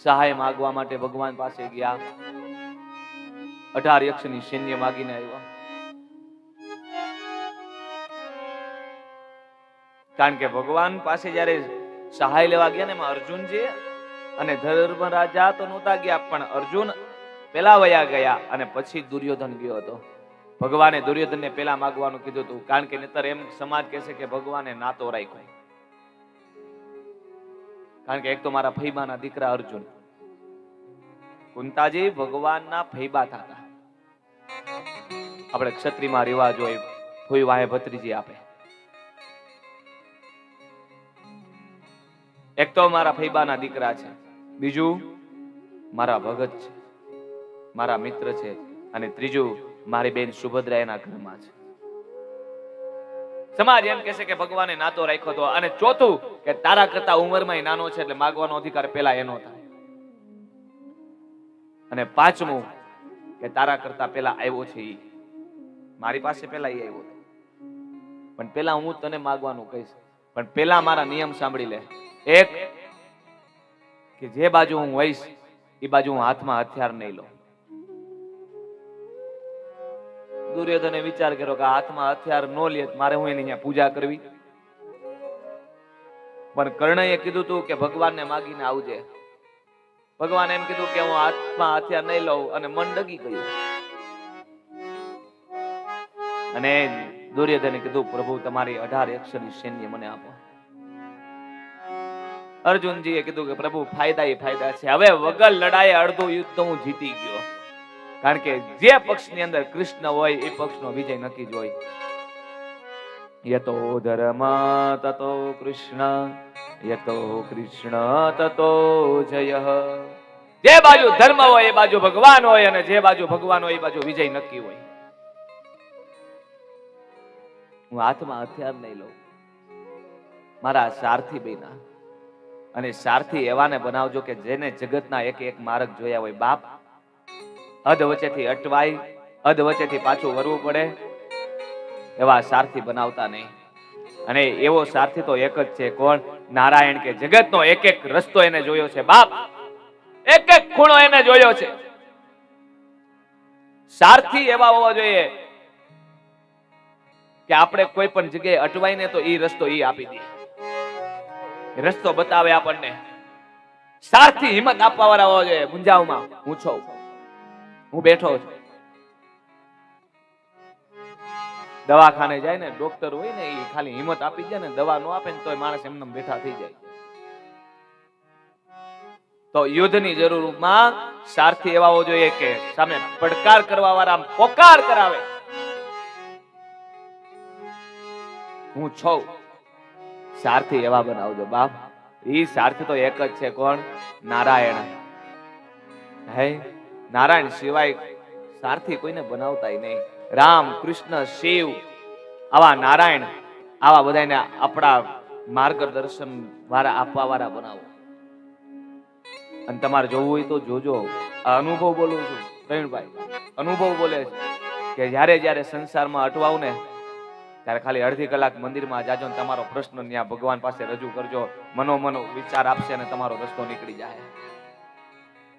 સહાય માંગવા માટે ભગવાન પાસે ગયા. 18 યક્ષની સૈન્ય માગીને આવ્યા. કારણ કે ભગવાન પાસે જયારે સહાય લેવા ગયા ને એમાં અર્જુનજી અને ધર્મરાજા તો નહોતા ગયા, પણ અર્જુન પેલા વયા ગયા અને પછી દુર્યોધન ગયો હતો. ભગવાને દુર્યોધનને પેલા માંગવાનું કીધું હતું, કારણ કે નહીતર એમ સમાજ કહેશે કે ભગવાને નાતો રાખ્યો. કારણ કે એક તો મારા ફૈબાના દીકરા અર્જુન, કુંતાજી ભગવાનના ફૈબા થતા. આપણે ક્ષત્રિયમાં રિવાજ હોય, ફોઈ વાહે ભત્રીજી આપે. એક તો મારા ફૈબાના દીકરા છે, બીજું મારા ભગત છે, મારા મિત્ર છે, અને ત્રીજું મારી બેન સુભદ્રા એના ઘરમાં છે. સમાજ એમ કહેશે કે ભગવાને નાતો રાખ્યો હતો. અને ચોથું કે તારા કરતા ઉંમરમાં નાનો છે એટલે માગવાનો અધિકાર પેલા એનો થાય. અને પાંચમું કે તારા કરતા પેલા આવ્યો છે ઈ, મારી પાસે પેલા ઈ આવ્યો, પણ પેલા હું તને માગવાનું કહીશ, પણ પેલા મારા નિયમ સાંભળી લે. એક કે જે બાજુ હું હોઈશ એ બાજુ હું હાથમાં હથિયાર નહીં લઉં. દુર્યોધને વિચાર કર્યો કે હાથમાં હથિયાર ન લે મારે હું એની અહીંયા પૂજા કરવી. પણ કર્ણએ કીધું તું કે ભગવાનને માગીને આવજે. ભગવાન એમ કીધું કે હું હાથમાં હથિયાર નહીં લઉં, અને મન ડગી ગયું. અને દુર્યોધને કીધું પ્રભુ તમારી 18 યક્ષની સૈન્ય મને આપો. અર્જુનજીએ કીધું કે પ્રભુ ફાયદા એ ફાયદા છે. હવે વગર લડાઈ અડધું યુદ્ધ હું જીતી ગયો. કારણ કે જે પક્ષની અંદર કૃષ્ણ હોય એ પક્ષનો વિજય નક્કી જ હોય. યતો ધર્મ તતો કૃષ્ણ, યતો કૃષ્ણ તતો જય. જે બાજુ ધર્મ હોય એ બાજુ ભગવાન હોય, અને જે બાજુ ભગવાન હોય એ બાજુ વિજય નક્કી હોય. હું હાથમાં હથિયાર નહીં લઉં, મારા સારથી બન્યા. અને સારથી એવાને બનાવજો કે જેને જગતના એક એક માર્ગ જોયા હોય. બાપ, અધ વચ્ચેથી અટવાય, અધ વચ્ચેથી પાછું વરવું પડે એવા સારથી બનાવતા નહીં. અને એવો સારથી તો એક જ છે. કોણ? નારાયણ. કે જગતનો એક એક રસ્તો એને જોયો છે. બાપ, એક એક ખૂણો એને જોયો છે. સારથી એવા હોવા જોઈએ કે આપણે કોઈ પણ જગ્યાએ અટવાય ને તો એ રસ્તો એ આપી દે, રસ્તો બતાવે આપણને. સારથી હિંમત આપવા વાળા હોવા જોઈએ. મુંજાવમાં હું છું, હું બેઠો છું. દવાખાને જાય ને ડોક્ટર હોય ને એ ખાલી હિંમત આપી જાય ને, દવા ન આપે ને તો માણસ એમને બેઠા થઈ જાય. તો યુદ્ધની જરૂરમાં સારથી એવા હોવો જોઈએ કે સામે પડકાર કરવા વાળા પોકાર કરાવે. હું છું. સારથી એવા બનાવજો બાપ. એ સારથી તો એક જ છે. કોણ? નારાયણ. હે, નારાયણ સિવાય સારથી કોઈને બનાવતાય નહીં. રામ, કૃષ્ણ, શિવ, આવા નારાયણ, આવા બધાને આપણા માર્ગદર્શન વાળા આપવા વાળા બનાવો. અને તમારે જોવું હોય તો જોજો. આ અનુભવ બોલું છું પ્રવીણભાઈ, અનુભવ બોલે છે કે જ્યારે જ્યારે સંસારમાં અટવાવ ને ત્યારે ખાલી અડધી કલાક મંદિરમાં જાજો ને તમારો પ્રશ્ન ત્યાં ભગવાન પાસે રજૂ કરજો. મનોમનો વિચાર આપશે અને તમારો રસ્તો નીકળી જાય.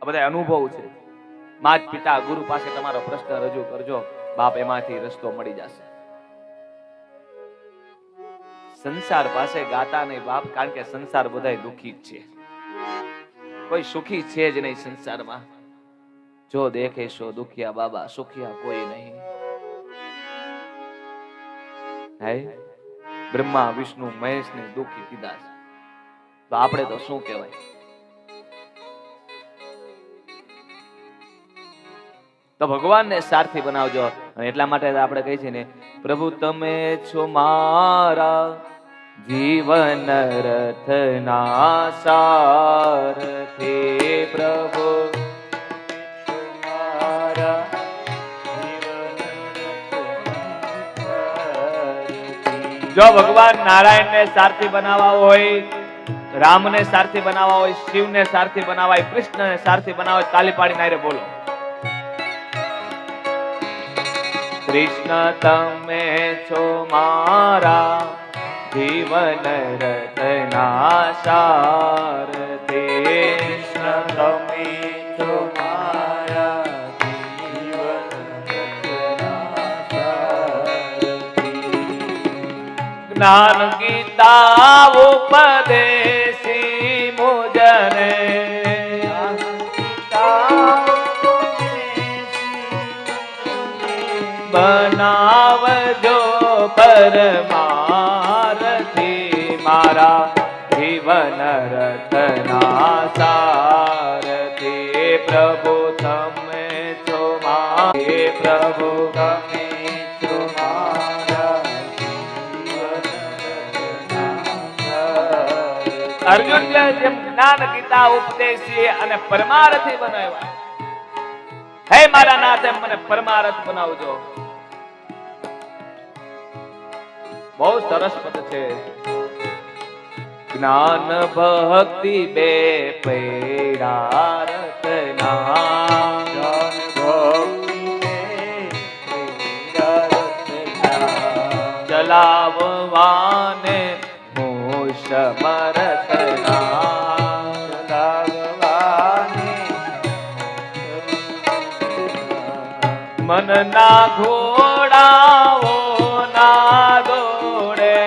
આ બધા અનુભવ છે. માત પિતા ગુરુ પાસે તમારો પ્રશ્ન રજૂ કરજો, બાપ એમાંથી રસ્તો મળી જશે. સંસાર પાસે ગાતા નહીં બાપ, કારણ કે સંસાર બધાય દુઃખી જ છે. કોઈ સુખી છે જ નહીં સંસારમાં. જો દેખે સો દુખિયા બાબા, સુખિયા કોઈ નહીં. હે, બ્રહ્મા વિષ્ણુ મહેશ ને દુઃખી કીધા છે, તો આપણે તો શું કહેવાય? તો ભગવાનને સારથી બનાવજો. અને એટલા માટે આપણે કહીએ છીએ ને, પ્રભુ તમે છો મારા જીવન રથના સારથી. પ્રભુ જો ભગવાન નારાયણ ને સારથી બનાવવા હોય, રામ ને સારથી બનાવવા હોય, શિવ ને સારથી બનાવાય, કૃષ્ણ ને સારથી બનાવાય, તાલી પાડી નારે બોલો. કૃષ્ણ તમે છો મારા જીવન રતના સારથી. કૃષ્ણ જ્ઞાન ગીતા ઉપદેશી મુજને બનાવજો પરમારથી મારા જીવન રતના સારથી પ્રભુ તમે છો મારે પ્રભુ તમે છો મારા જીવન રતના અર્જુન જેમ જ્ઞાન ગીતા ઉપદેશી અને પરમારથી બનાવ્યા હે મારા નાથ એમ મને પરમારથ બનાવજો. બહુ સરસ પદ છે. જ્ઞાન ભક્તિ બે પૈડા રતના જ્ઞાન ભક્તિ બે પૈડા રતના ચલાવવાને હું સમરતના મનના ઘોડાઓ ના દોડે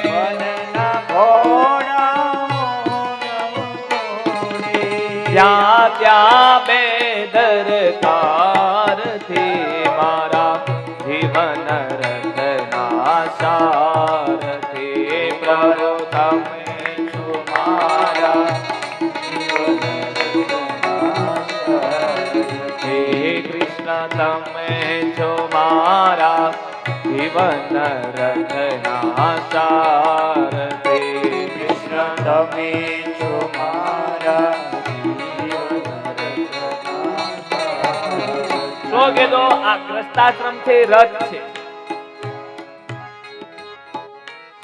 મનના ઘોડાઓ જ્યાં ત્યાં બેદરકારથી મારા જીવન રતના સારથી પ્રભુ તમે છો મારા જીવન તમે છો મારા જીવન રતના સારથી કૃષ્ણ તમે છો મારા જીવન રતના સારથી. તો કીધો આ ગ્રસ્તાશ્રમ છે રથ છે,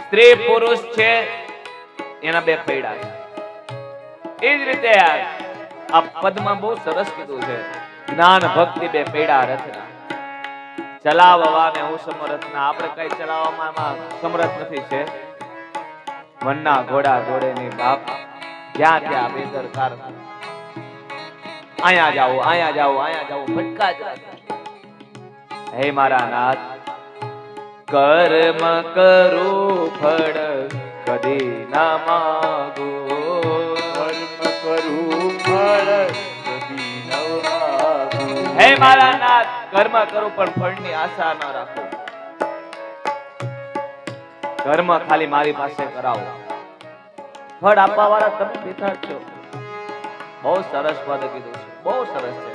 સ્ત્રી પુરુષ છે એના બે પૈડા છે. એ જ રીતે આ પદમાં બહુ સરસ કીધું છે. જ્ઞાન ભક્તિ બે પૈડા રથના ચલાવવાને હું સમરથના. આપણે કઈ ચલાવવામાં સમરથ નથી છે. મનના ઘોડા દોડે ની બાપ જ્યાં ત્યાં બેદરકાર અહીંયા જાઓ અહીંયા જાઓ અહીંયા જાઓ ભટકા જ રાખે. હે મારા નાથ કર્મ કરું ફળ કદી ના માગો કર્મ કરું ફળ હે મારા નાથ કર્મ કરું પણ ફળની આશા ન રાખો. કર્મ ખાલી મારી પાસે કરાવો, ફળ આપવા વાળા તમે બેઠા છો. બહુ સરસ પદ કીધું છે, બહુ સરસ છે.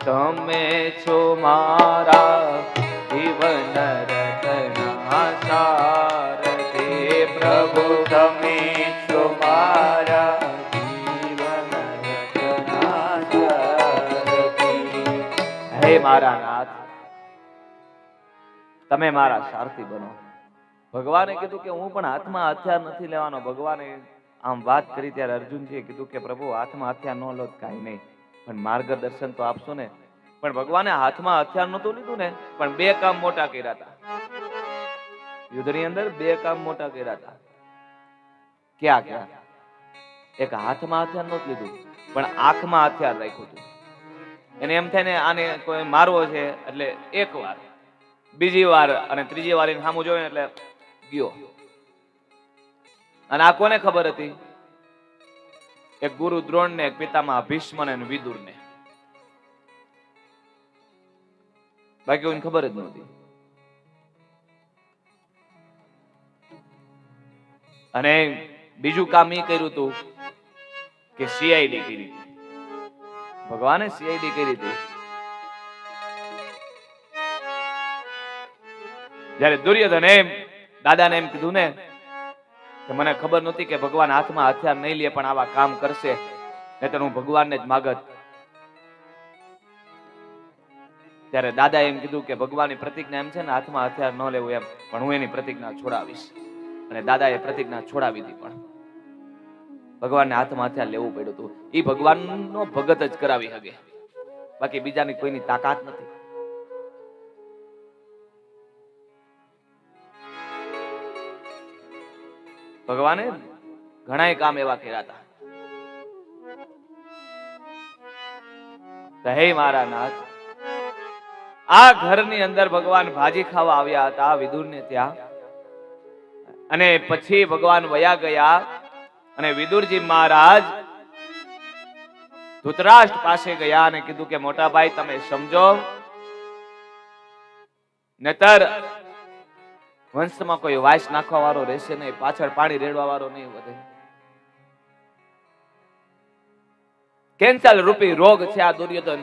તમે છો મારા જીવન રતના સારથી પ્રભુ તમે છો મારા હે મારા નાથ તમે મારા સારથી બનો. ભગવાને કીધું કે હું પણ હાથમાં હથિયાર નથી લેવાનો. ભગવાને આમ વાત કરી ત્યારે અર્જુનજીએ કીધું કે પ્રભુ હાથમાં હથિયાર ન લો કાંઈ નહીં, પણ માર્ગદર્શન તો આપશો ને. પણ ભગવાને હાથમાં હથિયાર નહોતું લીધું ને, પણ બે કામ મોટા કર્યા હતા યુદ્ધની અંદર. બે કામ મોટા કર્યા હતા. ક્યાં ક્યાં? એક હાથમાં હથિયાર નહોતું લીધું, પણ આંખમાં હથિયાર રાખ્યું હતું. એને એમ થાય ને આને કોઈ મારવો છે એટલે એક વાર, બીજી વાર અને ત્રીજી વાર એને સામું જોયું એટલે ગયો. અને આ કોને ખબર હતી? એક ગુરુ દ્રોણ ને, એક પિતામહ ભીષ્મ ને વિદુર ને. બાકી કોઈને ખબર જ નહોતી. અને બીજું કામ એ કર્યું હતું કે સીઆઈડી કરી. ભગવાને સીઆઈડી કરી હતી. જયારે દુર્યોધન એમ દાદાને એમ કીધું ને કે મને ખબર નહોતી કે ભગવાન હાથમાં હથિયાર નહીં લે પણ આવા કામ કરશે, નહીંતર હું ભગવાનને જ માગત. ત્યારે દાદા એમ કીધું કે ભગવાનની પ્રતિજ્ઞા એમ છે ને હાથમાં હથિયાર ન લેવું એમ, પણ હું એની પ્રતિજ્ઞા છોડાવીશ. અને દાદાએ પ્રતિજ્ઞા છોડાવી હતી, પણ ભગવાનને હાથમાં હથિયાર લેવું પડ્યું હતું. એ ભગવાનનો ભગત જ કરાવી શકે, બાકી બીજાની કોઈની તાકાત નથી. ભગવાને ઘણા કામ એવા કર્યા હતા. હે મારા નાથ આ ઘરની અંદર ભગવાન ભાજી ખાવા આવ્યા હતા વિદુરને ત્યાં, અને પછી ભગવાન વયા ગયા અને વિદુરજી મહારાજ ધૃતરાષ્ટ્ર પાસે ગયા અને કીધું કે મોટા ભાઈ તમે સમજો, નતર વંશમાં કોઈ વાસ નાખવા વાળો રહેશે નહીં, પાછળ પાણી રેડવા વાળો નહીં વધે. કેન્સર રૂપી રોગ છે આ દુર્યોધન.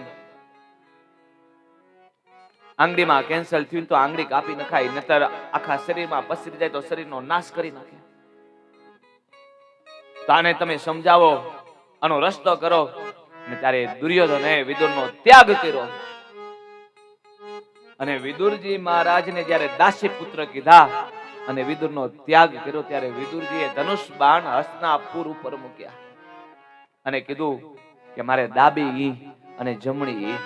આંગળીમાં કેન્સર થયું તો આંગળી કાપી નખાય, નતર આખા શરીરમાં પસરી જાય તો શરીરનો નાશ કરી નાખે. તો આને તમે સમજાવો, આનો રસ્તો કરો. અને ત્યારે દુર્યોધને વિદુરનો ત્યાગ કર્યો. અને વિદુરજી મહારાજને જ્યારે દાસી પુત્ર કીધા અને વિદુરનો ત્યાગ કર્યો, ત્યારે વિદુરજીએ ધનુષ બાણ હસ્તિનાપુર ઉપર મૂક્યા અને કીધું કે મારે ડાબી ઈ અને જમણી ઈ,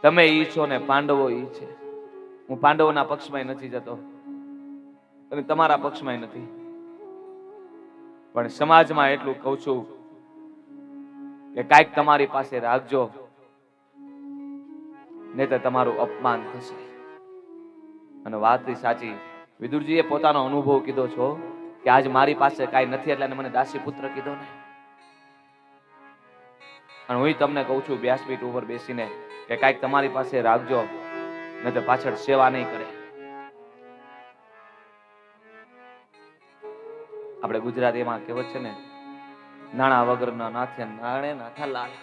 તમે ઈ છો ને પાંડવો ઈ છે. હું પાંડવોના પક્ષમાં નથી જતો અને તમારા પક્ષમાં નથી, પણ સમાજમાં એટલું કહું છું કે કાંઈક તમારી પાસે રાખજો, નહીતર તમારું અપમાન થશે. અને વાત સાચી, વિદુરજીએ પોતાનો અનુભવ કીધો છો કે આજ મારી પાસે કાંઈ નથી એટલે મને દાસી પુત્ર કીધો ને. અને હું તમને કહું છું વ્યાસપીઠ ઉપર બેસીને કે કાંઈક તમારી પાસે રાખજો, નહીતર પાછળ સેવા નહીં કરે. આપણે ગુજરાતીમાં કહેવત છે ને, નાણા વગરના નાથે નાણે નાથા લાલ.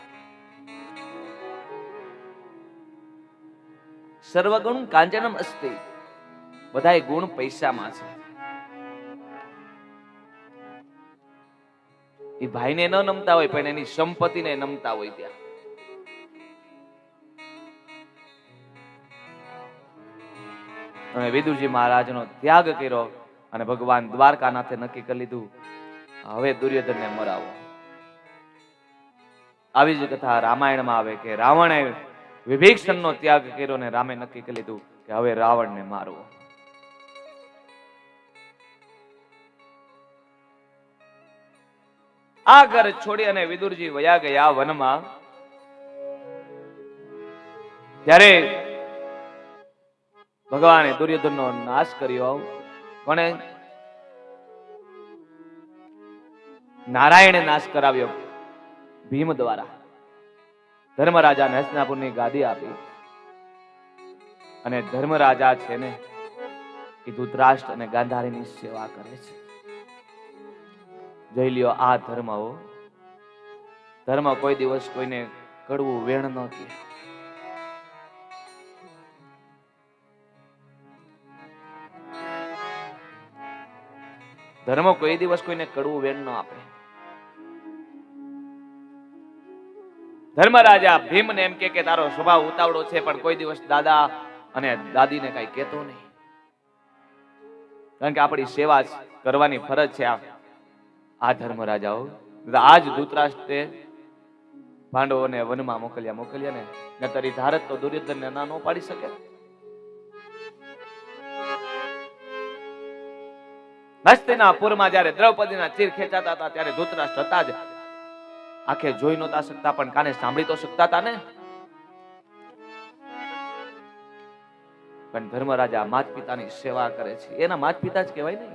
સર્વગુણ કાંચનમ અસ્તિ, બધાય ગુણ પૈસામાં છે. એ ભાઈને ન નમતા હોય પણ એની સંપત્તિને નમતા હોય ત્યાં. અને વિદુરજી મહારાજનો ત્યાગ કર્યો અને ભગવાન દ્વારકાનાથે નક્કી કરી લીધું હવે દુર્યોધનને મરાવો. આવી જ કથા રામાયણમાં આવે કે રાવણે વિભીષણનો ત્યાગ કર્યો અને રામે નક્કી કરી લીધું કે હવે રાવણને મારવો. આ ઘર છોડી અને વિદુરજી વયા ગયા વનમાં. ત્યારે ભગવાને દુર્યોધનનો નાશ કર્યો. કોણે? નારાયણે નાશ કરાવ્યો ભીમ દ્વારા. ધર્મરાજાને હસ્તિનાપુરની ગાદી આપી અને ધર્મરાજા છે ને એ ધૃતરાષ્ટ્ર અને ગાંધારીની સેવા કરે છે. જોઈ લ્યો આ ધર્મ. ધર્મ કોઈ દિવસ કોઈને કડવું વેણ ન કહે. ધર્મ કોઈ દિવસ કોઈને કડવું વેણ ન આપે. ધર્મરાજા ભીમને એમ કે તારો સ્વભાવ ઉતાવળો છે, પણ કોઈ દિવસ દાદા અને દાદીને કઈ કહેતો નહીં, કારણ કે આપણી સેવા કરવાની ફરજ છે. આ ધર્મરાજાઓ આજ ધૃતરાષ્ટ્રે પાંડવોને વનમાં મોકલ્યા ને, નતર ઈ ધારત તો દુર્યોધનને ના ન પાડી શકે. હસ્તિનાપુરમાં જ્યારે દ્રૌપદીના ચીર ખેંચાતા હતા ત્યારે ધૃતરાષ્ટ્ર હતા જ. આંખે જોઈ નહોતા શકતા પણ કાને સાંભળી તો શકતા હતા ને. પણ ધર્મરાજા માત પિતાની સેવા કરે છે. એના માત પિતા જ કહેવાય ને.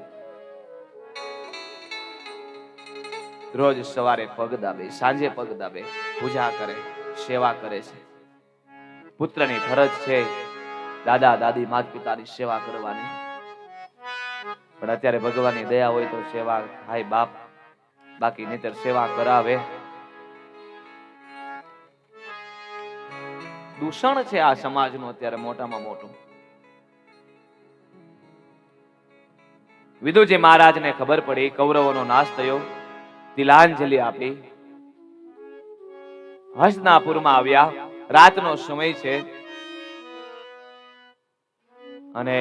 રોજ સવારે પગ દાબે, સાંજે પગ દાબે, પૂજા કરે, સેવા કરે છે. પુત્રની ફરજ છે દાદા દાદી માત પિતાની સેવા કરવાની. પણ અત્યારે ભગવાનની દયા હોય તો સેવા થાય બાપ, બાકી નહીતર સેવા કરાવે. દૂષણ છે આ સમાજનું અત્યારે મોટામાં મોટું. વિદુરજી મહારાજને ખબર પડી કૌરવોનો નાશ થયો, તિલાંજલિ આપી, હસ્તિનાપુરમાં આવ્યા. રાતનો સમય છે અને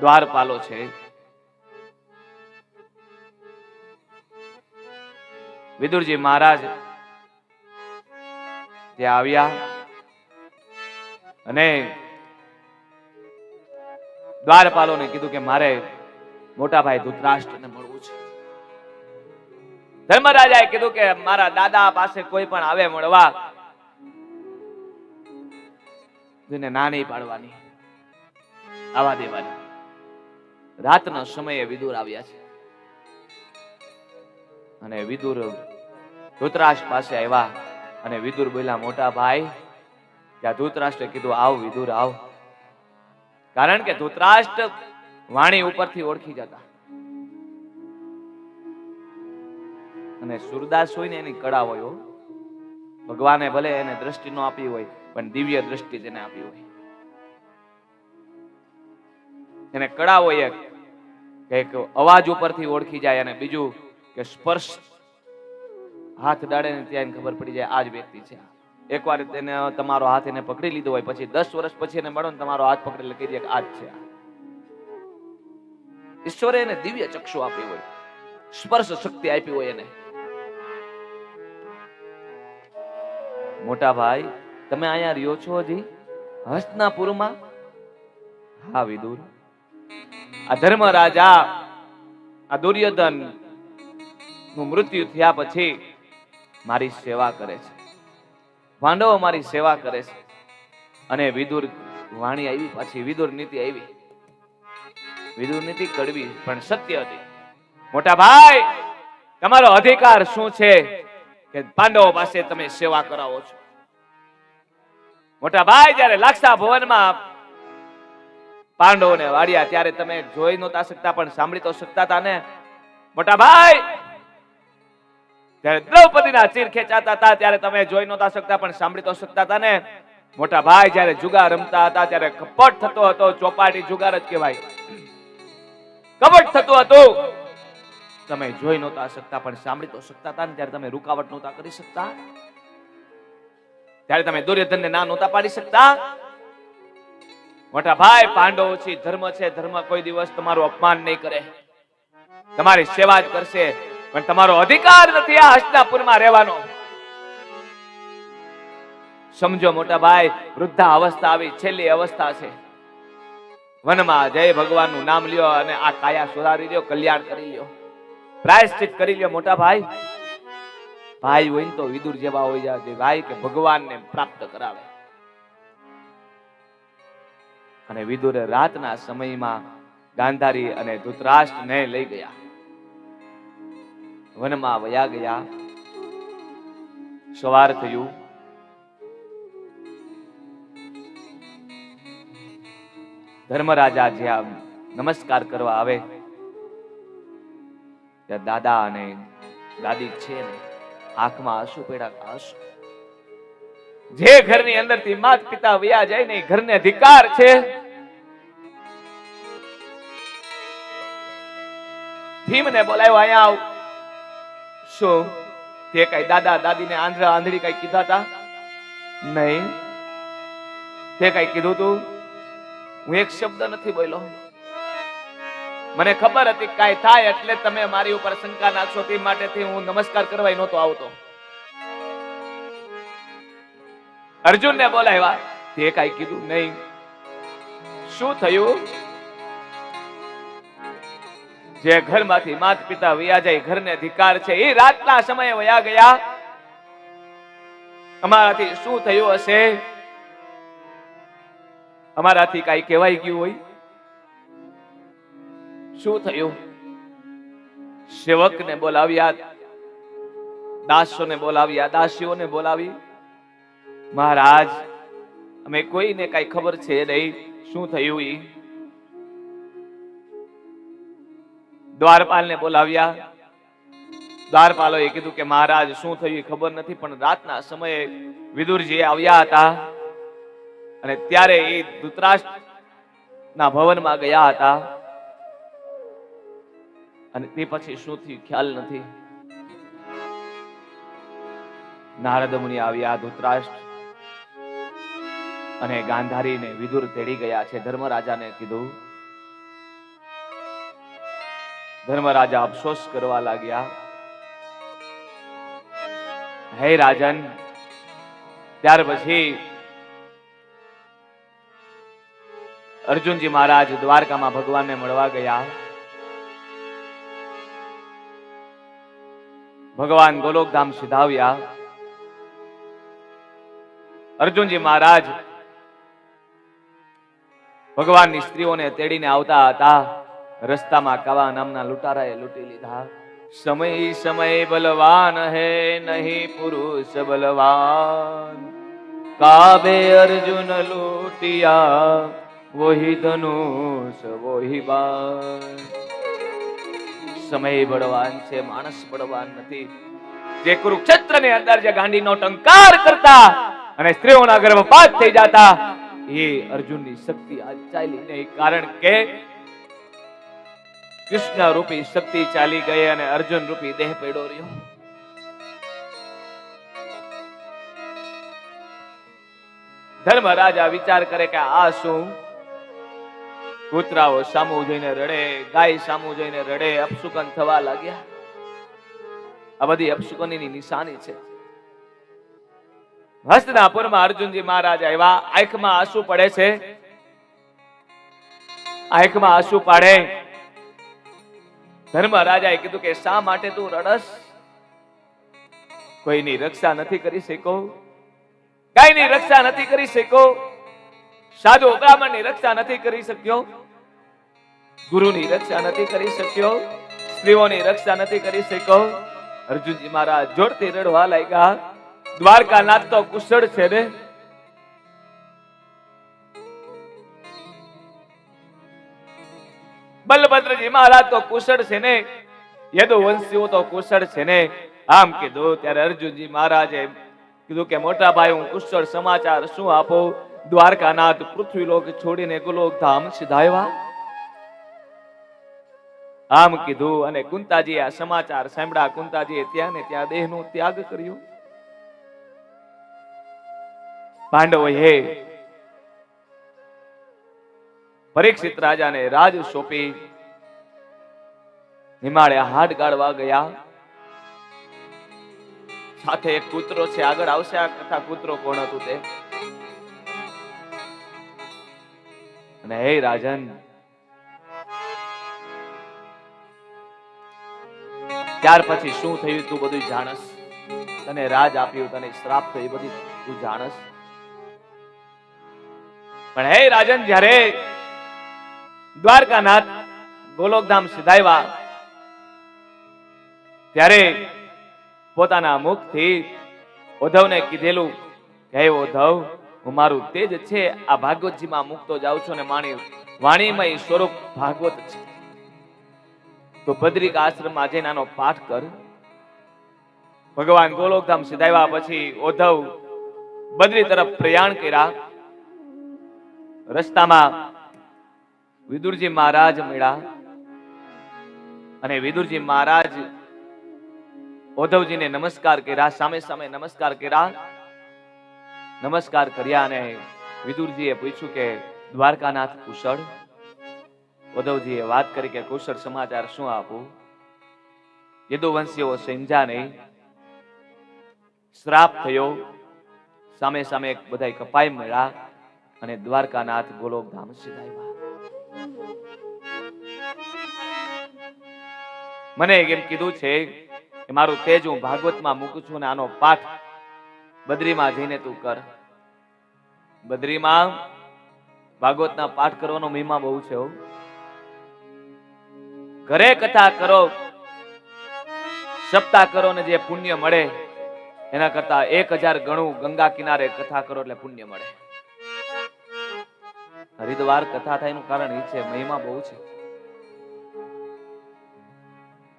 દ્વારપાલો છે. વિદુરજી મહારાજ ત્યાં આવ્યા અને દ્વારપાલોને કીધું કે મારે મોટા ભાઈ ધૃતરાષ્ટ્રને મળવું છે. ધર્મરાજાએ કીધું કે મારા દાદા પાસે કોઈ પણ આવે મળવા જેને ના નહીં પાડવાની, આવા દેવાની. રાતના સમયે વિદુર આવ્યા છે અને વિદુર ધૃતરાષ્ટ્ર પાસે આવ્યા અને વિદુર બોલ્યા, મોટા ભાઈ. ત્યાં ધૃતરાષ્ટ્રે કીધું, આવ વિદુર આવ. કારણ કે ધૃતરાષ્ટ્ર વાણી ઉપરથી ઓળખી જતા અને સુરદાસ હોય ને એની કળા હોય. ભગવાને ભલે એને દ્રષ્ટિ ન આપી હોય પણ દિવ્ય દ્રષ્ટિ તેને આપી હોય. એને કળા હોય કે એક અવાજ ઉપરથી ઓળખી જાય અને બીજું કે સ્પર્શ હાથ ડાળે ને ત્યાં ખબર પડી જાય આ જ વ્યક્તિ છે. એકવાર તેને તમારો હાથ એને પકડી લીધો હોય પછી 10 વર્ષ પછી એને મળો ને તમારો હાથ પકડી લખી દે કે આ જ છે. ઈશ્વરે એને દિવ્ય ચક્ષુ આપી હોય, સ્પર્શ શક્તિ આપી હોય એને. મોટા ભાઈ, તમે અહીંયા રહ્યો છો હજી હસ્તિનાપુરમાં? હા વિદુર. આ ધર્મરાજા આ દુર્યોધન નું મૃત્યુ થયા પછી મારી સેવા કરે છે, પાંડવો મારી સેવા કરે છે. અને વિદુર વાણી આવી, પાછી વિદુર નીતિ આવી. વિદુર નીતિ કડવી પણ સત્ય હતી. મોટા ભાઈ, તમારો અધિકાર શું છે કે પાંડવો પાસે તમે સેવા કરાવો છો? મોટા ભાઈ, જ્યારે લાક્ષા ભવનમાં પાંડવોને વાળ્યા ત્યારે તમે જોઈ નહોતા શકતા પણ સાંભળી તો શકતા હતા ને? મોટા ભાઈ, જ્યારે દ્રૌપદીના ચીર ખેંચાતા હતા ત્યારે તમે જોઈ નહોતા શકતા પણ સાંભળી તો શકતા હતા ને? મોટા ભાઈ, જ્યારે જુગાર રમતા હતા ત્યારે કપટ થતો હતો, ચોપાટી જુગાર જ કહેવાય, કપટ થતું હતું, તમે જોઈ નહોતા શકતા પણ સાંભળી તો શકતા હતા ને? ત્યારે તમે રૂકાવટ નહોતા કરી શકતા? ત્યારે તમે દુર્યોધનને ના નહોતા પાડી શકતા? મોટા ભાઈ, પાંડવો છે, ધર્મ છે, ધર્મ કોઈ દિવસ તમારું અપમાન નહીં કરે, તમારી સેવા જ કરશે. પણ તમારો અધિકાર નથી આ હસ્તિનાપુરમાં રહેવાનો. સમજો મોટા ભાઈ, વૃદ્ધા અવસ્થા આવી, છેલ્લી અવસ્થા છે. વનમાં જય ભગવાનનું નામ લ્યો અને આ કાયા સુધારી લ્યો, કલ્યાણ કરી લ્યો, પ્રાયશ્ચિત કરી લ્યો. મોટા ભાઈ, ભાઈ હોય ને તો વિદુર જેવા હોય જાય, ભાઈ કે ભગવાનને પ્રાપ્ત કરાવે. અને વિદુરે રાતના સમયમાં ગાંધારી અને ધૃતરાષ્ટ્રને લઈ ગયા, વનમાં વયા ગયા. સવાર થયું. ધર્મરાજા જ્યાં નમસ્કાર કરવા આવે ત્યાં દાદા અને દાદી છે ને આંખમાં આંસુ પડ્યા. આંસુ. જે ઘરની અંદરથી માત પિતા વયા જાય ને ઘરને અધિકાર છે. ભીમને બોલાયો, અહીંયા આવ. શું તે કઈ દાદા દાદીને આંધળી કઈ કીધા હતા? નહીં. તે કઈ કીધું તું? હું એક શબ્દ નથી બોલ્યો. મને ખબર હતી કાઈ થાય એટલે તમે મારી ઉપર શંકા નાખશો, તે માટેથી હું નમસ્કાર કરવા નહોતો આવતો. અર્જુનને બોલાવ્યા, તે કઈ કીધું? નહીં. શું થયું? જે ઘરમાંથી માત પિતા વયા જાય, ઘરને અધિકાર છે, એ રાતના સમયે વયા ગયા. અમારાથી શું થયું હશે? અમારાથી કઈ કહેવાય ગયું હોય? શું થયું? સેવકને બોલાવ્યા, દાસોને બોલાવ્યા, દાસીઓને બોલાવી. મહારાજ, અમે કોઈને કઈ ખબર છે નહીં, શું થયું? ઈ દ્વારપાલને બોલાવ્યા. દ્વારપાલોએ કીધું કે મહારાજ શું થયું ખબર નથી, પણ રાતના સમયે વિદુરજી આવ્યા હતા અને ત્યારે એ ધૃતરાષ્ટ્રના ભવનમાં ગયા હતા અને તે પછી શું થયું ખ્યાલ નથી. નારદ મુનિ આવ્યા, ધૃતરાષ્ટ્ર અને ગાંધારીને વિદુર તેડી ગયા છે. ધર્મરાજાને કીધું. ધર્મરાજા અફસોસ કરવા લાગ્યા. હે રાજન, ત્યાર પછી અર્જુનજી મહારાજ દ્વારકામાં ભગવાનને મળવા ગયા. ભગવાન ગોલોકધામ સિધાવ્યા. અર્જુનજી મહારાજ ભગવાનની સ્ત્રીઓને તેડીને આવતા હતા. રસ્તામાં કાવા નામના લૂંટારાએ લૂંટી લીધા. સમય સમય બલવાન હે નહીં પુરુષ બલવાન, કાબે અર્જુન લૂટિયા વહી ધનુષ વહી બાણ. સમય બળવાન છે, માણસ બળવાન નથી. જે કુરુક્ષેત્રની અંદર જે ગાંડીનો ટંકાર કરતા અને સ્ત્રીઓના ગર્ભપાત થઈ જતા, એ અર્જુનની શક્તિ આજ ચાલી નહીં. કારણ કે કૃષ્ણ રૂપી શક્તિ ચાલી ગઈ અને અર્જુન રૂપી દેહ પડ્યો રહ્યો. ધર્મરાજા વિચાર કરે કે આ શું? કૂતરાઓ સામું જોઈને રડે, ગાય સામું જોઈને રડે, અપશુકન થવા લાગ્યા. આ બધી અપશુકનની નિશાની છે. હસ્તિનાપુરમાં અર્જુનજી મહારાજ આવ્યા. આંખમાં આંસુ પડે છે. આંખમાં આંસુ પાડે. ધર્મરાજાએ કીધું કે શા માટે તું રડસ? કોઈની રક્ષા નથી કરી શકો, ગાયની રક્ષા નથી કરી શકો, સાધુ બ્રાહ્મણની રક્ષા નથી કરી શક્યો, ગુરુની રક્ષા નથી કરી શક્યો, સ્ત્રીઓની રક્ષા નથી કરી શક્યો. અર્જુનજી મહારાજ જોરથી રડવા લાગ્યા. દ્વારકાનાથ તો કુશળ છે ને, બલભદ્રજી મહારાજ તો કુશળ છે ને, યદુવંશીઓ તો કુશળ છે ને. આમ કીધું ત્યારે અર્જુનજી મહારાજે કીધું કે મોટા ભાઈ, હું કુશળ સમાચાર શું આપો? દ્વારકાનાથ પૃથ્વીલોક છોડીને ગોલોક ધામ સિધાવ્યા. આમ કીધું અને કુંતાજી આ સમાચાર સાંભળ્યા. કુંતાજીએ ત્યાં ને ત્યાં દેહનો ત્યાગ કર્યો. પાંડવોએ પરીક્ષિત રાજાને રાજ સોંપી હિમાલય હાડ ગાળવા ગયા. સાથે એક કૂતરો છે, આગળ આવશે આ કથા. કૂતરો કોણ હતું તે? અને હે રાજન, ત્યાર પછી શું થયું તું બધું જાણસ. તને રાજ આપ્યું, તને શ્રાપ થયો, બધી તું જાણસ. પણ હે રાજન, જ્યારે દ્વારકાનાથ ગોલોકધામ સિધાવ્યા ત્યારે પોતાના મુખથી ઉદ્ધવને કીધેલું કે હે ઉદ્ધવ, હું મારું તેજ છે આ ભાગવતજીમાં મૂકતો જાઉં છું અને વાણીમય સ્વરૂપ ભાગવત છે, તો બદ્રિક આશ્રમમાં જઈને આનો પાઠ કર. ભગવાન ગોલોકધામ સિધાવ્યા પછી ઉદ્ધવ બદ્રી તરફ પ્રયાણ કર્યા. રસ્તામાં વિદુરજી મહારાજ મળ્યા અને વિદુરજી મહારાજ ઉદ્ધવજીને નમસ્કાર કર્યા. સામે સામે નમસ્કાર કર્યા. નમસ્કાર કર્યા અને વિદુરજીએ પૂછ્યું કે દ્વારકાનાથ કુશળ? ઉદ્ધવજીએ વાત કરી કે કુશળ સમાચાર શું આપું? યદુવંશીઓ સમજ્યા નહીં, શ્રાપ થયો. સામે સામે બધા કપાઈ મળ્યા અને દ્વારકાનાથ ગોલોકધામ સિધાવ્યા. મને એમ કીધું છે કે મારું તેજ હું ભાગવતમાં મૂકું છું અને આનો પાઠ બદ્રીમાં જઈને તું કર. બદ્રીમાં ભાગવતના પાઠ કરવાનો મહિમા બહુ છે. ઘરે કથા કરો, સપ્તાહ કરો ને જે પુણ્ય મળે એના કરતા 1000 ગણું ગંગા કિનારે કથા કરો એટલે પુણ્ય મળે. હરિદ્વાર કથા થાય એનું કારણ એ છે, મહિમા બહુ છે.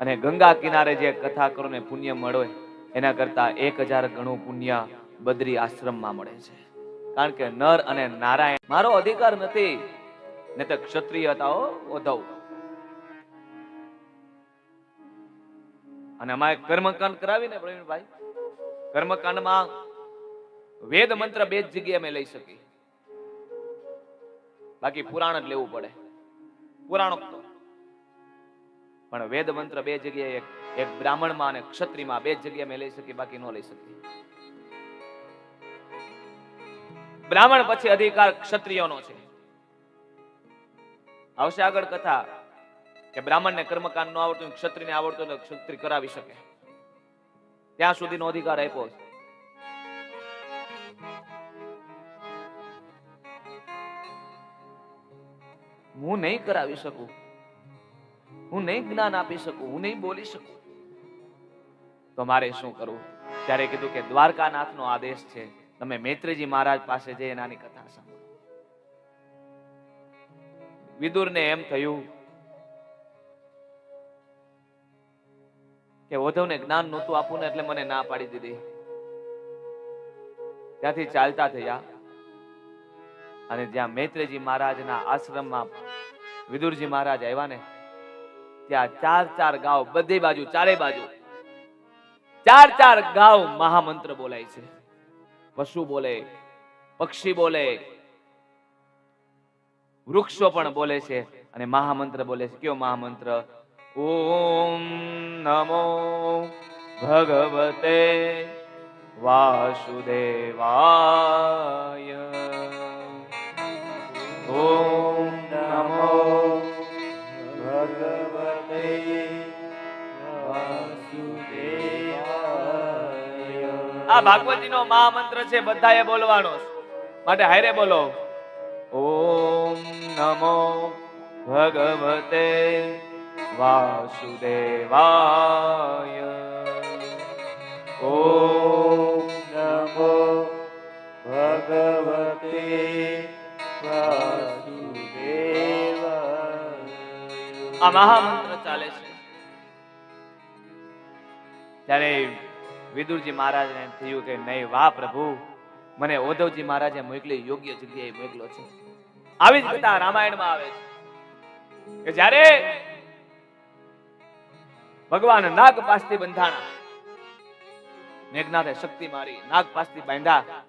અને ગંગા કિનારે જે કથા કરો ને પુણ્ય મળે એના કરતા 1000 ગણું પુણ્ય બદ્રી આશ્રમમાં મળે છે. કારણ કે નર અને નારાયણ મારો અધિકાર નથી, ને તો ક્ષત્રિય હતા ઉદ્ધવ. અને અમારે કર્મકાંડ કરાવીને પ્રવીણભાઈ, કર્મકાંડમાં વેદ મંત્ર 2 જ જગ્યાએ અમે લઈ શકીએ, બાકી પુરાણ જ લેવું પડે. પુરાણો પણ વેદ મંત્ર 2 જગ્યાએ, એક બ્રાહ્મણમાં અને ક્ષત્રિયમાં 2 જગ્યાએ મેં લઈ શકીએ, બાકી ન લઈ શકીએ. બ્રાહ્મણ પછી અધિકાર ક્ષત્રિયોનો છે. આવશે આગળ કથા કે બ્રાહ્મણને કર્મકાંડ ન આવડતું, ક્ષત્રિયને આવડતું તો ક્ષત્રિય કરાવી શકે, ત્યાં સુધીનો અધિકાર આપ્યો છે. હું નહીં કરાવી શકું, હું નહીં જ્ઞાન આપી શકું, હું નહીં બોલી શકું, તો મારે શું કરવું? ત્યારે કીધું કે દ્વારકાનાથનો આદેશ છે, તમે મૈત્રીજી મહારાજ પાસે જઈ એનાની કથા સાંભળો. વિદુરને એમ થયું કે ઉદ્ધવને જ્ઞાન નહોતું આપવું ને એટલે મને ના પાડી દીધી. ત્યાંથી ચાલતા થયા અને જ્યાં મૈત્રીજી મહારાજના આશ્રમમાં વિદુરજી મહારાજ આવ્યા ને, ત્યાં ચાર ચાર ગાવ, બધી બાજુ, ચારે બાજુ ચાર ચાર ગાવ મહામંત્ર બોલાય છે. પશુ બોલે, પક્ષી બોલે, વૃક્ષો પણ બોલે છે અને મહામંત્ર બોલે છે. કયો મહામંત્ર? ઓમ નમો ભગવતે વાસુદેવાય. ઓમ નમો ભગવતે વાસુદેવાય. આ ભાગવતીનો મહામંત્ર છે, બધાએ બોલવાનો માટે હારે બોલો. ઓમ નમો ભગવતે વાસુદેવાય. ઓમ નમો ભગવતે વાસુદેવાય. આ મહામંત્ર ચાલે છે. ત્યારે વિદુરજી મહારાજને થયું કે નહીં, વાહ પ્રભુ, મને ઉદ્ધવજી મહારાજે મોકલી, યોગ્ય જગ્યાએ મોકલો છે. આવી જ કથા રામાયણમાં આવે છે કે જ્યારે ભગવાન નાગપાશથી બંધાણા, મેઘનાથે શક્તિ મારી, નાગપાશથી બાંધ્યા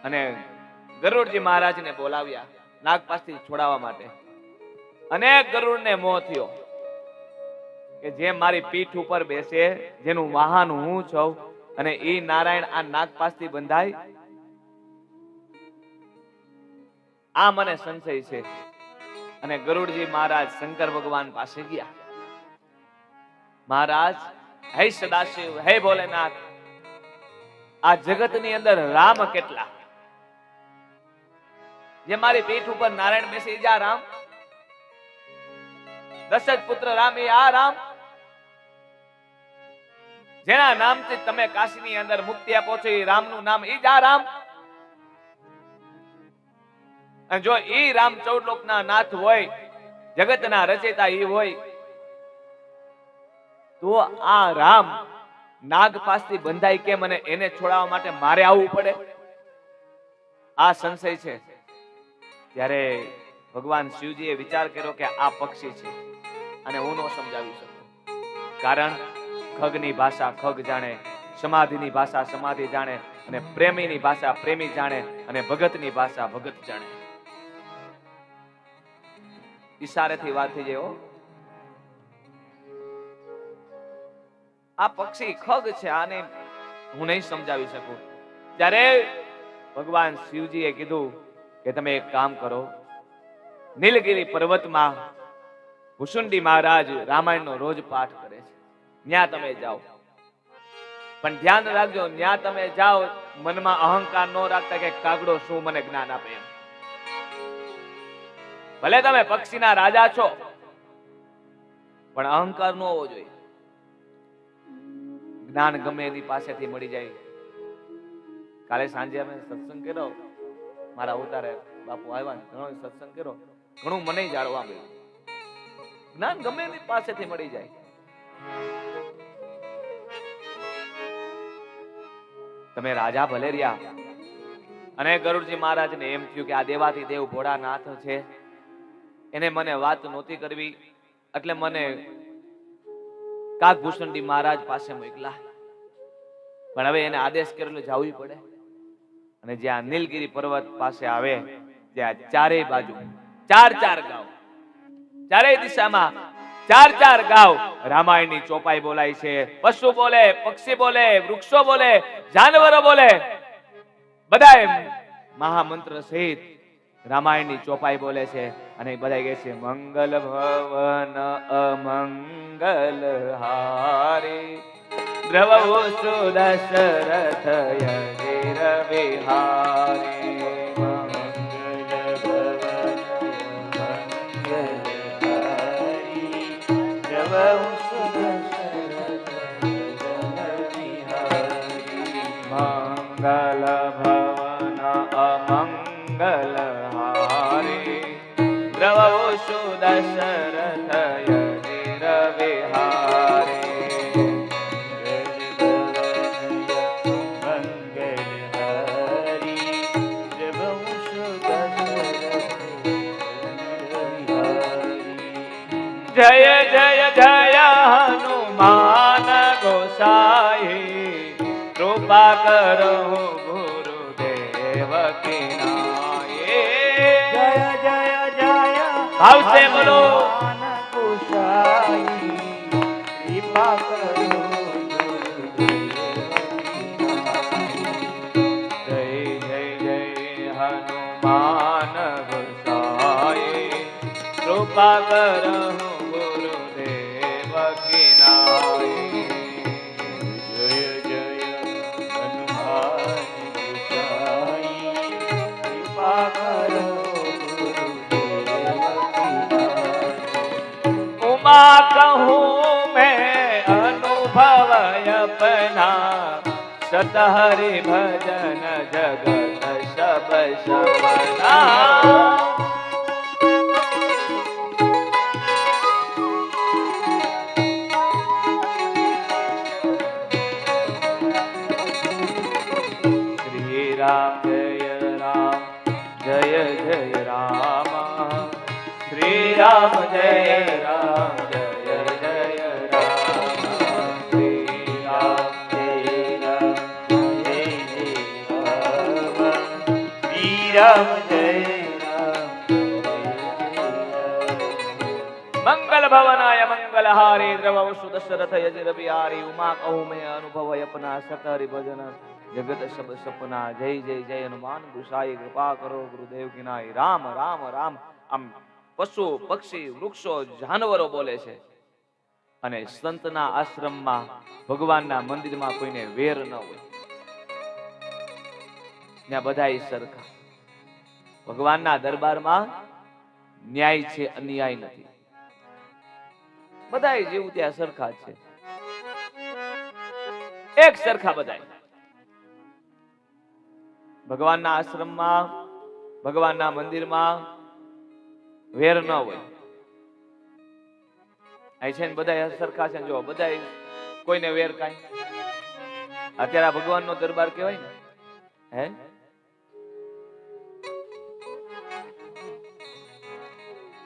અને ગરુડજી મહારાજને બોલાવ્યા નાગપાશથી છોડાવવા માટે. અને ગરુડને મોહ થયો કે જે મારી પીઠ ઉપર બેસે, જેનું વાહન હું છું, અને એ નારાયણ આ નાગપાશથી બંધાય, આ મને સંશય છે. અને ગરુડજી મહારાજ શંકર ભગવાન પાસે ગયા. મહારાજ, હે સદાશિવ, હે ભોલેનાથ, આ જગતની અંદર રામ કેટલા? જે મારી પીઠ ઉપર નારાયણ બેસી જા રામ, દશરથ પુત્ર રામ, એ આ રામ જેના નામથી તમે કાશીની અંદર મુક્તિ આપો છો, એ રામનું નામ એ જ આ રામ? અને જો એ રામ 14 લોકના નાથ હોય, જગતના રચયિતા એ હોય, તો આ રામ નાગપાશથી બંધાય કેમ અને એને છોડાવવા માટે મારે આવવું પડે? આ સંશય છે. ત્યારે ભગવાન શિવજીએ વિચાર કર્યો કે આ પક્ષી છે અને હું ન સમજાવી શકું, કારણ ખગની ભાષા ખગ જાણે, સમાધિની ભાષા સમાધિ જાણે, અને પ્રેમીની ભાષા પ્રેમી જાણે, અને ભગતની ભાષા ભગત જાણે. ઈશારેથી વાત થઈ જાય. આ પક્ષી ખગ છે, આને હું નહીં સમજાવી શકું. ત્યારે ભગવાન શિવજીએ કીધું કે તમે એક કામ કરો, નીલગિરી પર્વતમાં ભુસુંડી મહારાજ રામાયણનો રોજ પાઠ કરે છે, ત્યાં તમે જાઓ. પણ ધ્યાન રાખજો, ત્યાં તમે જાઓ, મનમાં અહંકાર ન રાખતા કે કાગડો શું મને જ્ઞાન આપે એમ. ભલે તમે પક્ષીના રાજા છો, પણ અહંકાર ન હોવો જોઈએ. જ્ઞાન ગમે એની પાસેથી મળી જાય. કાલે સાંજે અમે સત્સંગ કર્યો, મારા અવતારે બાપુ આવ્યા, ઘણો સત્સંગ કર્યો, ઘણું મને જાણવા મળ્યું. જ્ઞાન ગમે એની પાસેથી મળી જાય. તમે રાજા ભલે રહ્યા. અને ગરુડજી મહારાજને એમ થયું કે આ દેવાથી દેવ ભોળાનાથ છે, એને મને વાત નહોતી કરવી, એટલે મને કાગભૂષણજી મહારાજ પાસે મોકલા. પણ હવે એને આદેશ કરેલો જવું પડે. અને જ્યાં નીલગિરી પર્વત પાસે આવે, ત્યાં ચારે બાજુ ચાર ચાર ગાવ, ચારેય દિશામાં ચાર ચાર ગાવ રામાયણની ચોપાઈ બોલાય છે. પશુ બોલે, પક્ષી બોલે, વૃક્ષો બોલે, જાનવરો બોલે, બધા મહામંત્ર સહિત રામાયણની ચોપાઈ બોલે છે. અને બધા કહે છે મંગલ ભવન અમંગલ હારી દ્રવવો સુદશરથ યજીર વિહારી. મંગલ ભવન મંગલ ભવન અમંગલ હારી દ્રવ સુદશરથ યજીર વિહારી જય જય જય હનુમાન ગોસાઈ કૃપા કરો ગુરુદેવ કી નાય જય જય જય ભાવ સે બોલો ગોસાઈ કૃપા કરો જય જય જય હનુમાન ગોસાઈ કૃપા કરો ગુરુદેવ કી નાય જય જય હનુમાન ગોસાઈ કૃપા કરો उमा कहूँ मैं अनुभव अपना सतहरि भजन जगत सब सपना श्री राम जय जय राम श्री राम जय राम जय जय राम श्री राम जय राम જય જય રામ શ્રી રામ જય રામ मंगल भवनाय मंगल हारे द्रव सुदशरथ यजिर बिहारी उमा कहूँ मैं अनुभव अपना सतहरि भजन जगत सब सपना जय जय जय हनुमान गुसाई कृपा करो गुरुदेव की नाय राम राम राम આમ પશુ પક્ષી વૃક્ષો જાનવરો બોલે છે અને સંતના આશ્રમમાં ભગવાનના મંદિરમાં કોઈને વેર ન હોય ત્યાં બધાય સરખા ભગવાનના દરબારમાં ન્યાય છે અન્યાય નથી બધાય જેવું ત્યાં સરખા છે એક સરખા બધાય ભગવાનના આશ્રમમાં ભગવાનના મંદિરમાં વેર ન હોય અહીં છે ને બધા સરખા છે જો બધા કોઈને વેર કાંઈ અત્યારે ભગવાનનો દરબાર કહેવાય ને હે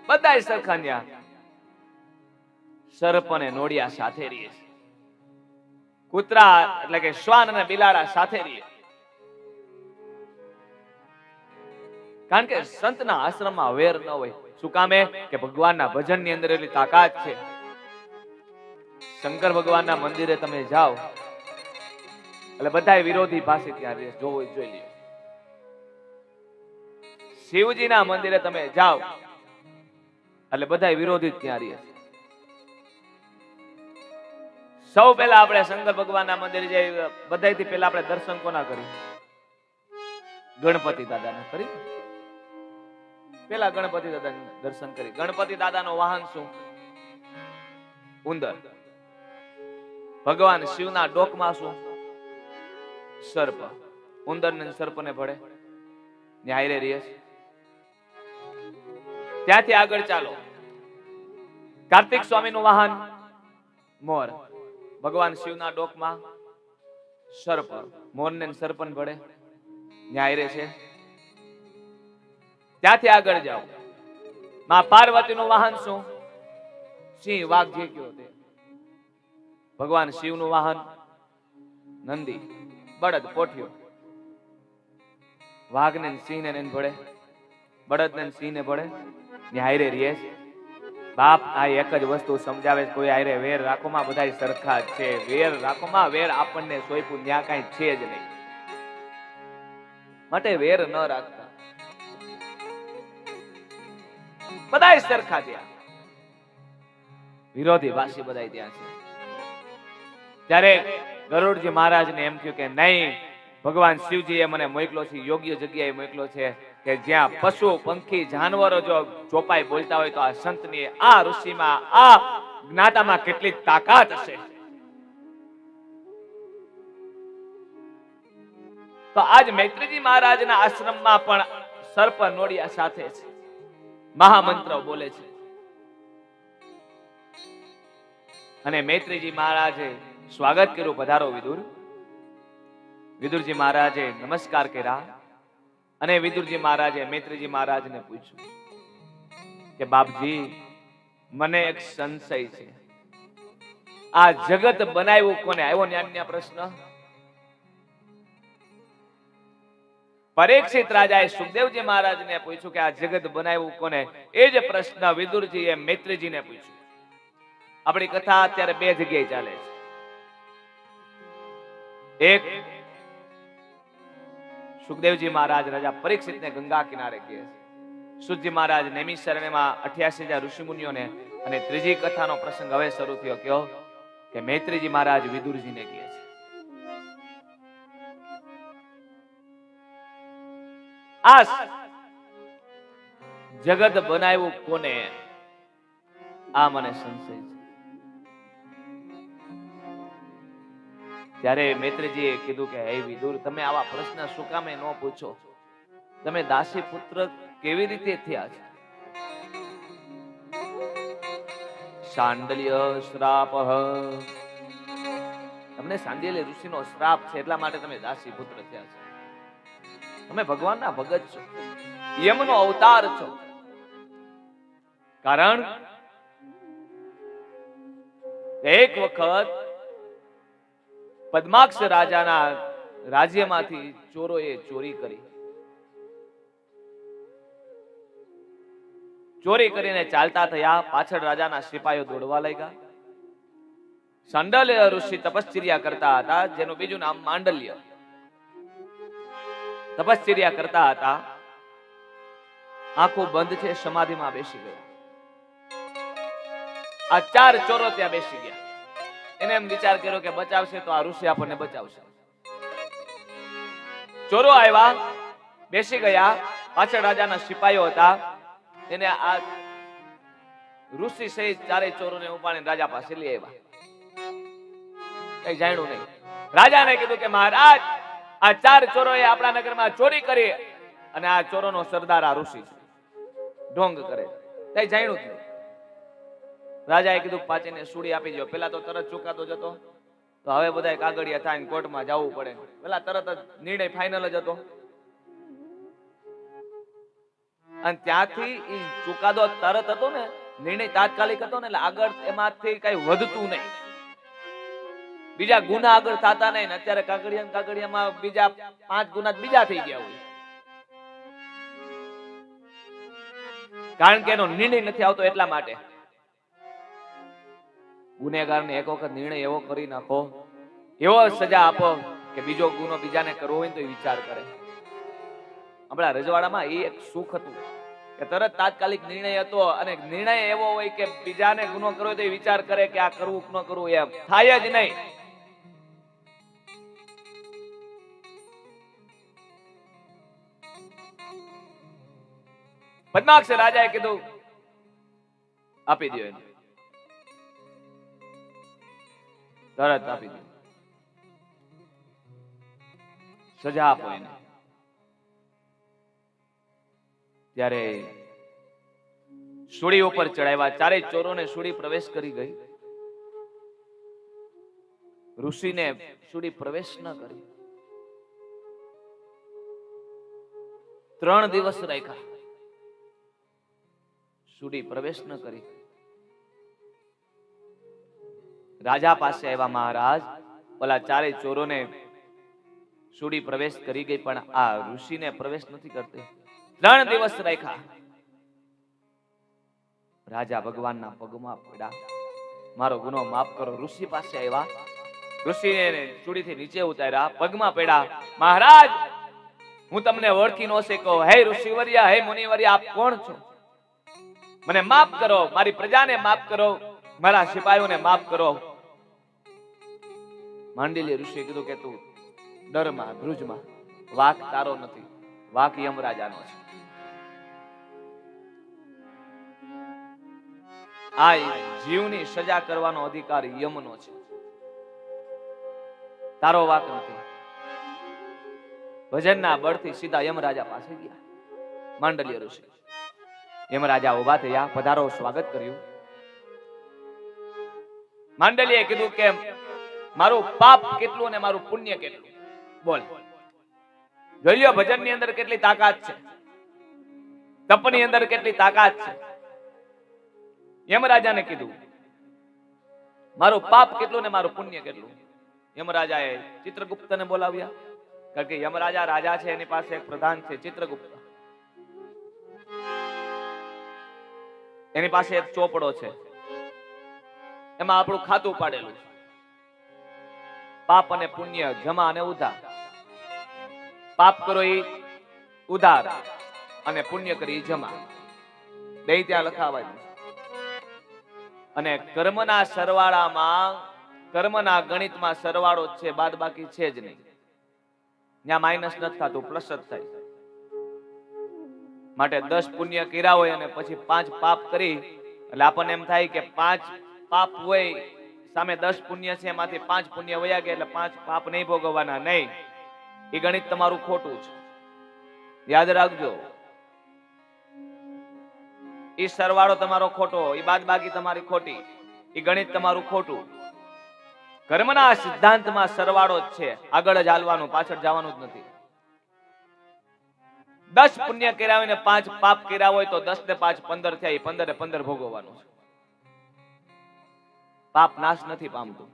બધા સરખા ન્યા સર્પ અને નોડિયા સાથે રહીએ છે કૂતરા એટલે કે શ્વાન અને બિલાડા સાથે રહીએ કારણ કે સંતના આશ્રમમાં વેર ન હોય શું કામે કે ભગવાનના ભજનની અંદર એટલી તાકાત છે શંકર ભગવાનના મંદિરે તમે જાઓ એટલે બધાય વિરોધી પાસે ત્યાં રહે જોઈ લ્યો શિવજીના મંદિરે તમે જાઓ એટલે બધાય વિરોધી ત્યાં રહે સૌ પહેલા આપણે શંકર ભગવાનના મંદિરે જઈએ બધાયથી પહેલા આપણે દર્શન કોના કર્યું ગણપતિ દાદાના કરી પેલા ગણપતિ દાદા દર્શન કરી ગણપતિ દાદાનો વાહન શું ઉંદર ભગવાન શિવના ડોકમાં શું સર્પ ઉંદર ને સર્પ ને ભળે ન્યાય રે ત્યાંથી આગળ ચાલો કાર્તિક સ્વામીનું વાહન મોર ભગવાન શિવના ડોકમાં સર્પ મોર ને સર્પન ભળે ન્યાય રે છે ત્યાંથી આગળ જાઓ માં પાર્વતીનું વાહન શું સિંહ વાઘ જે કયો તે ભગવાન શિવનું વાહન નંદી બળદ પોઠિયો વાઘને સિંહ ને ભળે બળદ ને સિંહ ને ભળે ને હાયરે રીએ બાપ આ એક જ વસ્તુ સમજાવે કોઈ હાયરે વેર રાખોમાં બધાય સરખા જ છે વેર રાખોમાં વેર આપણને સોયપું ન્યા કાંઈ છે જ નહીં માટે વેર ન રાખતા બધાય સરખા ત્યાં વિરોધી ભાષી બધાય ત્યાં છે ત્યારે ગરુડજી મહારાજને એમ થયું કે નહીં ભગવાન શિવજીએ મને મોકલો છે યોગ્ય જગ્યાએ મોકલો છે કે જ્યાં પશુ પંખી જાનવરો જો ચોપાઈ બોલતા હોય તો આ સંતની આ ઋષિમાં આ જ્ઞાતામાં કેટલી તાકાત હશે. તો આજ મૈત્રીજી મહારાજના આશ્રમમાં પણ સર્પ નોડિયા સાથે છે, મહામંત્ર બોલે છે. અને મૈત્રીજી મહારાજે સ્વાગત કર્યું, પધારો વિદુર. વિદુરજી મહારાજે નમસ્કાર કર્યા અને વિદુરજી મહારાજે મૈત્રીજી મહારાજને પૂછ્યું કે બાપજી, મને એક સંશય છે. આ જગત બનાવ્યું કોને? આવ્યો ન્યાન્ય પ્રશ્ન. પરીક્ષિત રાજાએ સુખદેવજી મહારાજને પૂછ્યું કે આ જગત બનાવ્યું કોને? એ જ પ્રશ્ન વિદુરજીએ મૈત્રીજીને પૂછ્યું. આપણી કથા અત્યારે બે જગ્યાએ ચાલે છે. એક, સુખદેવજી મહારાજ રાજા પરીક્ષિતને ગંગા કિનારે કહે છે. સુતજી મહારાજ નૈમિષારણ્યમાં 88,000 ઋષિમુનિઓને, અને ત્રીજી કથાનો પ્રસંગ હવે શરૂ થયો. કયો કે મૈત્રીજી મહારાજ વિદુરજીને કહે છે, આ જગત બનાવ્યું કોને? આ મને સંશય છે. ત્યારે મૈત્રીજીએ કીધું કે હે વિદુર, તમે આવા પ્રશ્ન શું કામે ન પૂછો? તમે દાસી પુત્ર કેવી રીતે થયા છે? શાંડલ્ય શ્રાપ, તમને શાંડિલ્ય ઋષિનો શ્રાપ છે, એટલા માટે તમે દાસી પુત્ર થયા છો. તમે ભગવાનના ભગત છો, યમનો અવતાર છો. કારણ એક વખત પદ્માક્ષ રાજાના રાજ્યમાંથી ચોરોએ ચોરી કરી. ચોરી કરીને ચાલતા થયા, પાછળ રાજાના સિપાહીઓ દોડવા લાગ્યા. શાંડલ્ય ઋષિ તપશ્ચર્યા કરતા હતા, જેનું બીજું નામ માંડલ્ય. તપશ્ચર્યા કરતા હતા, આંખો બંધ છે, સમાધિમાં બેસી ગયા. આ ચાર ચોરો ત્યાં બેસી ગયા. એને એમ વિચાર કર્યો કે બચાવશે તો આ ઋષિ આપણને બચાવશે. ચોરો આવ્યા, બેસી ગયા. પાછળ રાજાના સિપાહીઓ હતા. એને આ ઋષિ સહિત ચારેય ચોરોને ઉપાડીને રાજા પાસે લઈ આવ્યા. કઈ જાણ્યું નહીં. રાજાને કીધું કે મહારાજ, આ ચાર ચોરોએ આપણા નગરમાં ચોરી કરી, અને આ ચોરોનો સરદાર આ ઋષિ છે, ઢોંગ કરે. કઈ જાણ્યું જ નહીં. રાજાએ કીધું પાછીને સુડી આપી દો. પેલા તો તરત ચુકાદો જતો, તો હવે બધા કાગળિયા થાય, કોર્ટમાં જવું પડે. પેલા તરત જ નિર્ણય ફાઇનલ જ હતો. અને ત્યાંથી ચુકાદો તરત હતો ને, નિર્ણય તાત્કાલિક હતો ને, એટલે આગળ એમાંથી કઈ વધતું નહીં. બીજા ગુના આગળ થતા નહીં. અત્યારે કાગળિયામાં બીજા 5 ગુના બીજા થઈ ગયા હોય, કારણ કે એનો નિર્ણય નથી આવતો. એટલા માટે ગુનેગારને એક વખત નિર્ણય એવો કરી નાખો, એવો સજા આપો કે બીજો ગુનો બીજાને કરવો હોય તો વિચાર કરે. આપણા રજવાડામાં એ એક સુખ હતું કે તરત તાત્કાલિક નિર્ણય હતો, અને નિર્ણય એવો હોય કે બીજાને ગુનો કરવો તો વિચાર કરે કે આ કરવું કે ન કરવું. એમ થાય જ નહીં. પદ્માક્ષ રાજાએ કીધું આપી દો એને, તરત આપી દો, સજા આપો એને. ત્યારે સુડી ઉપર ચડાવ્યા. ચારેય ચોરોને સુડી પ્રવેશ કરી ગઈ. ઋષિને સુડી પ્રવેશ ન કરી. 3 દિવસ રાખ્યા, સુડી પ્રવેશ ન કરી. રાજા પાસે આવ્યા, મહારાજ, ઓલા ચારેય ચોરોને સુડી પ્રવેશ કરી ગઈ, પણ આ ઋષિને પ્રવેશ નથી કરતી. 3 દિવસ રાખ્યા. રાજા ભગવાનના પગમાં પડ્યા, મારો ગુનો માફ કરો. ઋષિ પાસે આવ્યા, ઋષિને સુડીથી નીચે ઉતાર્યા, પગમાં પડ્યા. મહારાજ, હું તમને ઓળખી ન શકો. હે ઋષિવર્ય, હે મુનિવર્ય, આપ કોણ છો? મને માફ કરો, મારી પ્રજાને માફ કરો, મારા સિપાહીઓને માફ કરો. માંડલ્ય ઋષિએ કીધું કે તું ડરમાં ધ્રુજમાં, વાક તારો નથી, વાક યમરાજાનો છે. આ જીવની સજા કરવાનો અધિકાર યમનો છે, તારો વાક નથી. ભજનના બળથી સીધા યમરાજા પાસે ગયા. માંડલ્ય ઋષિ યમરાજા ઉભા થયા, પધારો, સ્વાગત કર્યું. માંડલ્યે કીધું કે મારું પાપ કેટલું અને મારું પુણ્ય કેટલું, બોલ. જોઈ લ્યો ભજનની અંદર કેટલી તાકાત છે, તપની અંદર કેટલી તાકાત છે. યમરાજાને કીધું મારું પાપ કેટલું ને મારું પુણ્ય કેટલું. યમરાજાએ ચિત્રગુપ્તને બોલાવ્યા, કારણ કે યમરાજા રાજા છે, એની પાસે એક પ્રધાન છે ચિત્રગુપ્ત. એની પાસે એક ચોપડો છે, એમાં આપણું ખાતું પાડેલું છે, પાપ અને પુણ્ય, જમા અને ઉધાર. પાપ કરો એ ઉધાર અને પુણ્ય કરી જમા, બે ત્યાં લખાવાય. અને કર્મના સરવાળામાં, કર્મના ગણિતમાં સરવાળો જ છે, બાદ બાકી છે જ નહીં. ત્યાં માઇનસ નથી થતું, પ્લસ જ થાય. માટે 10 પુણ્ય કર્યા હોય અને પછી 5 પાપ કરી, એટલે આપણને એમ થાય કે 5 પાપ હોય સામે 10 પુણ્ય છે, એમાંથી 5 પુણ્ય વયા ગયા એટલે 5 પાપ નહીં ભોગવવાના. નહીં, એ ગણિત તમારું ખોટું છે, યાદ રાખજો. એ સરવાળો તમારો ખોટો, એ બાદબાકી તમારી ખોટી, એ ગણિત તમારું ખોટું. કર્મના સિદ્ધાંતમાં સરવાળો જ છે, આગળ જ હાલવાનું, પાછળ જવાનું જ નથી. 10 પુણ્ય કર્યા હોય ને 5 પાપ કર્યા હોય તો 10 ને 5 15 થયા, 15 ને 15 ભોગવવાનું છે. પાપ નાશ નથી પામતું,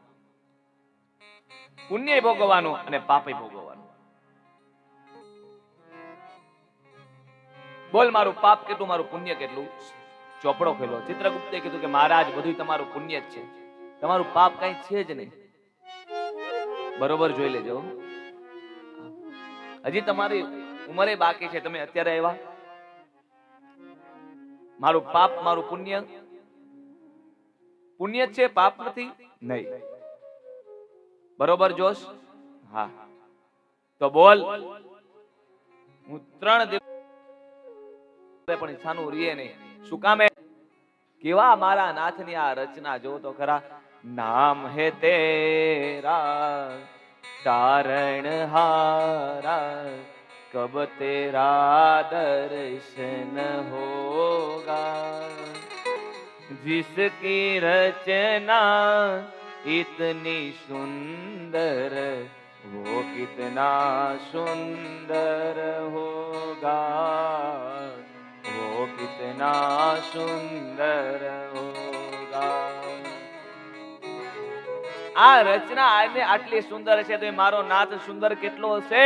પુણ્ય ભોગવવાનું અને પાપે ભોગવવાનું. બોલ મારું પાપ કેટલું, મારું પુણ્ય કેટલું. ચોપડો ખોલ્યો. ચિત્રગુપ્તે કીધું કે મહારાજ બધું તમારું પુણ્ય જ છે, તમારું પાપ કઈ છે જ નહીં. બરોબર જોઈ લેજો, હજી તમારી ઉંમરે બાકી છે, તમે અત્યારે આવ્યા. મારું પાપ મારું પુણ્ય, પુણ્ય છે, પાપ નથી. નહીં, બરોબર જોશ? હા, તો બોલ. હું 3 દિવસ પણ ઈચ્છાનું રીએ નહીં. શું કામ? કેવા મારા નાથની આ રચના જો તો ખરા. નામ હે તેરા તારણ હારા, કબ તેરા દર્શન હોગા. जिसकी रचना इतनी सुंदर, वो कितना सुंदर होगा, वो कितना सुंदर होगा. આ રચના આને આટલી સુંદર છે તો મારો નાથ સુંદર કેટલો હશે.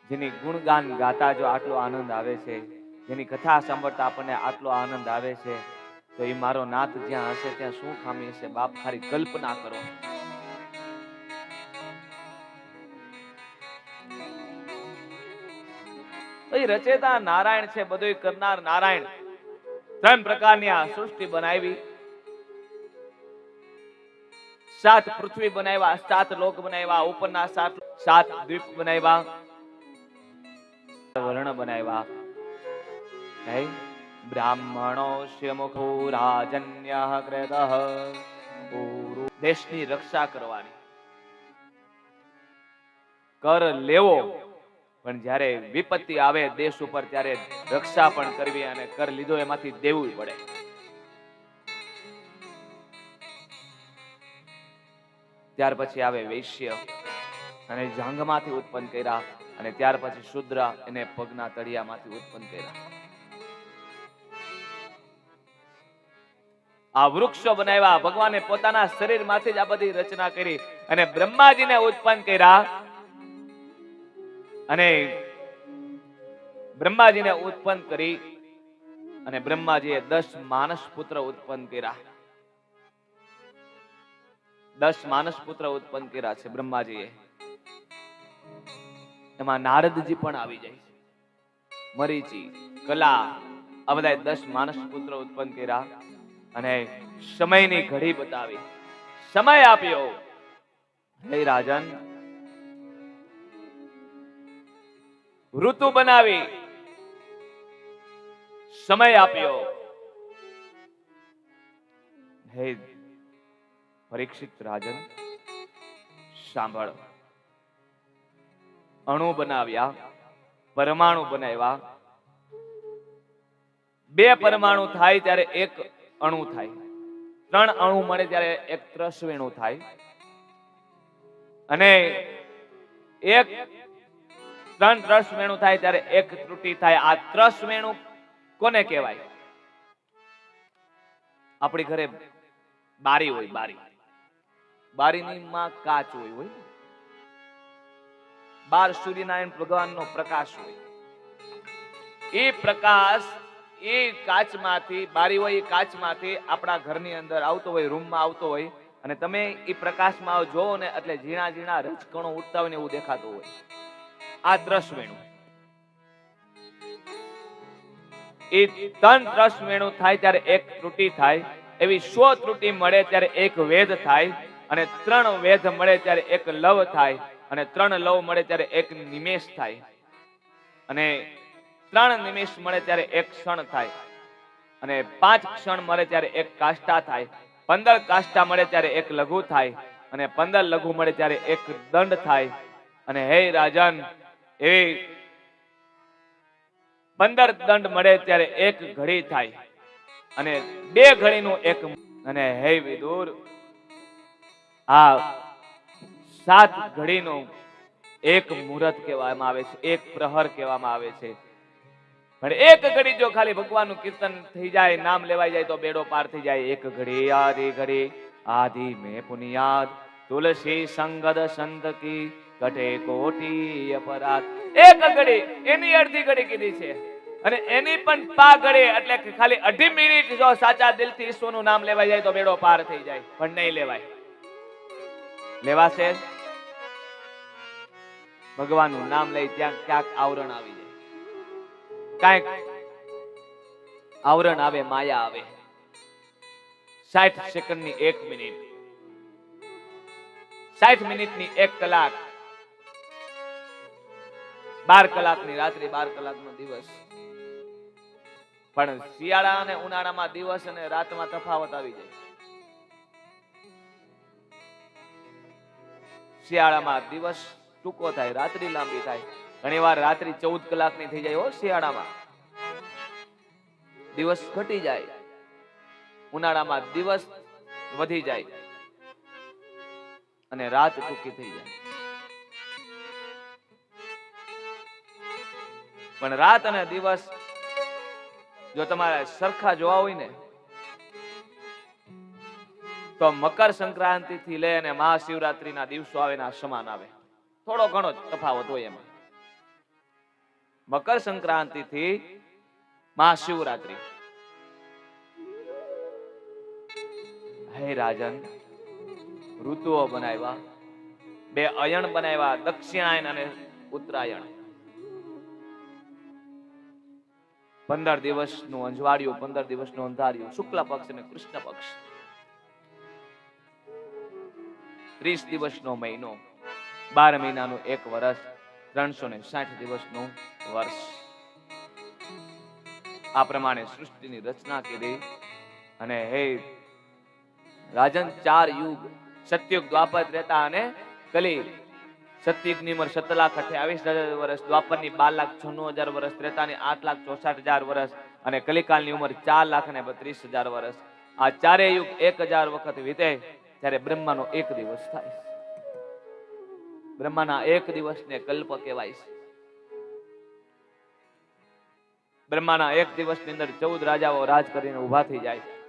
જેની ગુણગાન ગાતા જો આટલો આનંદ આવે છે, જેની કથા સાંભળતા આપણને આટલો આનંદ આવે છે, તો એ મારો નાથ જ્યાં હશે ત્યાં શું ખામી હશે બાપ, ખાલી કલ્પના કરો. એ રચેતા નારાયણ છે, બધું કરનાર નારાયણ. 3 પ્રકારની આ સૃષ્ટિ બનાવી, 7 પૃથ્વી બનાવ્યા, 7 લોક બનાવ્યા, ઉપરના 7 દ્વીપ બનાવ્યા, વર્ણ બનાવ્યા. બ્રાહ્મણોસ્ય મુખો રાજન્યઃ કૃતઃ. દેશની રક્ષા કરવાની, કર લેવો, પણ જ્યારે વિપત્તિ આવે દેશ ઉપર ત્યારે રક્ષા પણ કરવી, અને કર લીધો એમાંથી દેવું પડે. ત્યાર પછી આવે વૈશ્ય, અને જાંઘમાંથી ઉત્પન્ન કર્યા, અને ત્યાર પછી શુદ્ર, એને પગના તળિયામાંથી ઉત્પન્ન કર્યા. આ વૃક્ષો બનાવ્યા, ભગવાને પોતાના શરીરમાંથી જ આ બધી રચના કરી, અને બ્રહ્માજીને ઉત્પન્ન કર્યા. અને બ્રહ્માજીને ઉત્પન્ન કરી, અને બ્રહ્માજીએ 10 માનસ પુત્ર ઉત્પન્ન કર્યા. 10 માનસ પુત્ર ઉત્પન્ન કર્યા છે બ્રહ્માજીએ. એમાં નારદજી પણ આવી જાય છે, મરીચી, કલા, આ બધા 10 માનસ પુત્ર ઉત્પન્ન કર્યા. અને સમયની ઘડી બતાવી, સમય આપ્યો. હે રાજન, ઋતુ બનાવી, સમય આપ્યો. હે પરીક્ષિત રાજન, સાંભળ. અણુ બનાવ્યા, પરમાણુ બનાવ્યા. 2 પરમાણુ થાય ત્યારે 1 અણુ થાય. 3 અણુ મળે ત્યારે 1 ત્રસવેણુ થાય. અને 3 ત્રસવેણુ થાય ત્યારે 1 ત્રુટિ થાય. આ ત્રસવેણુ કોને કહેવાય? આપણી ઘરે બારી હોય, બારીની માં કાચ હોય. બાર સૂર્યનારાયણ ભગવાનનો પ્રકાશ હોય. એ પ્રકાશ એ કાચમાંથી, બારી હોય એ કાચમાંથી આપણા ઘરની અંદર આવતો હોય, રૂમમાં આવતો હોય. અને તમે એ પ્રકાશમાં જોવો ને એટલે ઝીણા ઝીણા રજકણો ઉડતા હોય ને એવું દેખાતું હોય. આ ત્રસવેણુ. એ 3 ત્રસવેણુ થાય ત્યારે 1 ત્રુટિ થાય. એવી 100 ત્રુટિ મળે ત્યારે 1 વેદ થાય. અને 3 વેદ મળે ત્યારે 1 લવ થાય. અને 3 લવ મળે ત્યારે 1 નિમેષ થાય. અને 3 નિમેષ મળે ત્યારે 1 ક્ષણ થાય. અને 5 ક્ષણ મળે ત્યારે 1 કાષ્ટા થાય. 15 કાષ્ટા મળે ત્યારે 1 લઘુ થાય. અને 15 લઘુ મળે ત્યારે 1 દંડ થાય. અને હે રાજન, એ 15 દંડ મળે ત્યારે 1 ઘડી થાય. અને 2 ઘડીનું 1. અને હે વિદુર, આ 7 ઘડીનું 1 મુહૂર્ત કહેવામાં આવે છે, 1 પ્રહર કહેવામાં આવે છે. પણ 1 ઘડી જો ખાલી ભગવાનનું કીર્તન થઈ જાય, નામ લેવાઈ જાય તો બેડો પાર થઈ જાય. 1 ઘડી આદિ ઘડી આદિ મેં પુનિયાદ, તુલસી સંગદ સંત કી કટે કોટી અપરાધ. 1 ઘડી એની અડધી ઘડી કીધી છે. અને એની પણ પા ઘડી એટલે કે ખાલી 2.5 મિનિટ જો સાચા દિલથી ઈશ્વરનું નામ લેવાઈ જાય તો બેડો પાર થઈ જાય. પણ નહીં લેવાય. લેવાશે? ભગવાનનું નામ લઈ ત્યાં ક્યાંક આવરણ આવી જાય. કાંઈક આવરણ આવે, માયા આવે. 60 સેકન્ડની 1 મિનિટ, 60 મિનિટની 1 કલાક, 12 કલાકની રાત્રિ, 12 કલાકનો દિવસ. પણ શિયાળા અને ઉનાળામાં દિવસ અને રાતમાં તફાવત આવી જાય. શિયાળામાં દિવસ ટૂંકો થાય, રાત્રિ લાંબી થાય. ઘણી વાર રાત્રિ 14 કલાકની થઈ જાય. શિયાળામાં દિવસ ઘટી જાય, ઉનાળામાં દિવસ વધી જાય અને રાત ટૂંકી થઈ જાય. પણ રાત અને દિવસ જો તમારે સરખા જોવા હોય ને તો મકર સંક્રાંતિ થી લઈ અને મહાશિવરાત્રી ના દિવસો આવે ને સમાન આવે. થોડો ઘણો જ તફાવત હોય એમાં. મકર સંક્રાંતિ થી મહાશિવરાત્રી. હે રાજન, ઋતુઓ બનાવ્યા, 2 અયણ બનાવ્યા, દક્ષિણાયન અને ઉત્તરાયણ. 15 દિવસનું અંજવાળિયું, 15 દિવસનું અંધારિયું, શુક્લ પક્ષ અને કૃષ્ણ પક્ષ. 30 દિવસનો મહિનો, 12 મહિનાનું 1 વર્ષ, 360 દિવસનું વર્ષ. આ પ્રમાણે સૃષ્ટિની રચના કરી. અને હે રાજન, 4 યુગ, સતયુગ, દ્વાપર, ત્રેતા અને કલી. સતયુગની ઉંમર 7,28,000 વર્ષ, દ્વાપરની 12,96,000 વર્ષ, ત્રેતાની 8,64,000 વર્ષ અને કલિકાલની ઉંમર 4,32,000 વર્ષ. આ 4 યુગ 1000 વખત વીતે ત્યારે બ્રહ્માનો 1 દિવસ થાય. બ્રહ્માના 1 દિવસને કલ્પ કહેવાય છે. બ્રહ્માના 1 દિવસની અંદર 14 રાજાઓ રાજ કરીને ઉભા થઈ જાય.